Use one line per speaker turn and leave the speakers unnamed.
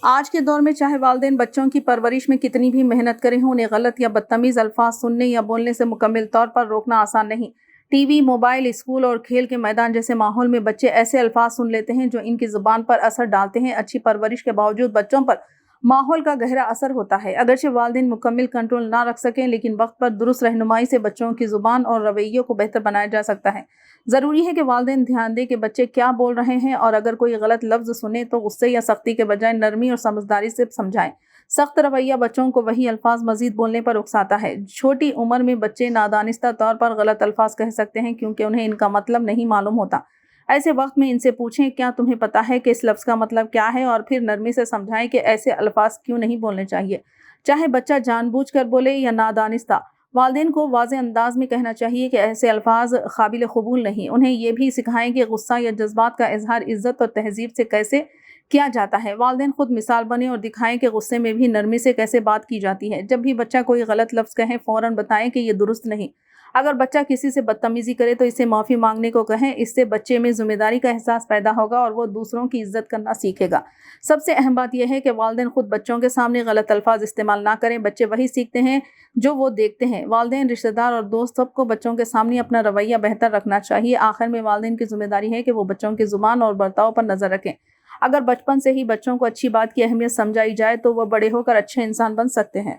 آج کے دور میں چاہے والدین بچوں کی پرورش میں کتنی بھی محنت کریں ہوں، انہیں غلط یا بدتمیز الفاظ سننے یا بولنے سے مکمل طور پر روکنا آسان نہیں۔ ٹی وی، موبائل، اسکول اور کھیل کے میدان جیسے ماحول میں بچے ایسے الفاظ سن لیتے ہیں جو ان کی زبان پر اثر ڈالتے ہیں۔ اچھی پرورش کے باوجود بچوں پر ماحول کا گہرا اثر ہوتا ہے۔ اگرچہ والدین مکمل کنٹرول نہ رکھ سکیں، لیکن وقت پر درست رہنمائی سے بچوں کی زبان اور رویوں کو بہتر بنایا جا سکتا ہے۔ ضروری ہے کہ والدین دھیان دیں کہ بچے کیا بول رہے ہیں، اور اگر کوئی غلط لفظ سنیں تو غصے یا سختی کے بجائے نرمی اور سمجھداری سے سمجھائیں۔ سخت رویہ بچوں کو وہی الفاظ مزید بولنے پر اکساتا ہے۔ چھوٹی عمر میں بچے نادانستہ طور پر غلط الفاظ کہہ سکتے ہیں کیونکہ انہیں ان کا مطلب نہیں معلوم ہوتا۔ ایسے وقت میں ان سے پوچھیں، کیا تمہیں پتہ ہے کہ اس لفظ کا مطلب کیا ہے، اور پھر نرمی سے سمجھائیں کہ ایسے الفاظ کیوں نہیں بولنے چاہیے، چاہے بچہ جان بوجھ کر بولے یا نادانستہ۔ والدین کو واضح انداز میں کہنا چاہیے کہ ایسے الفاظ قابل قبول نہیں۔ انہیں یہ بھی سکھائیں کہ غصہ یا جذبات کا اظہار عزت اور تہذیب سے کیسے کیا جاتا ہے۔ والدین خود مثال بنیں اور دکھائیں کہ غصے میں بھی نرمی سے کیسے بات کی جاتی ہے۔ جب بھی بچہ کوئی غلط لفظ کہے، فوراً بتائیں کہ یہ درست نہیں۔ اگر بچہ کسی سے بدتمیزی کرے تو اسے معافی مانگنے کو کہیں۔ اس سے بچے میں ذمہ داری کا احساس پیدا ہوگا اور وہ دوسروں کی عزت کرنا سیکھے گا۔ سب سے اہم بات یہ ہے کہ والدین خود بچوں کے سامنے غلط الفاظ استعمال نہ کریں۔ بچے وہی سیکھتے ہیں جو وہ دیکھتے ہیں۔ والدین، رشتہ دار اور دوست سب کو بچوں کے سامنے اپنا رویہ بہتر رکھنا چاہیے۔ آخر میں والدین کی ذمہ داری ہے کہ وہ بچوں کی زبان اور برتاؤ پر نظر رکھیں۔ اگر بچپن سے ہی بچوں کو اچھی بات کی اہمیت سمجھائی جائے تو وہ بڑے ہو کر اچھے انسان بن سکتے ہیں۔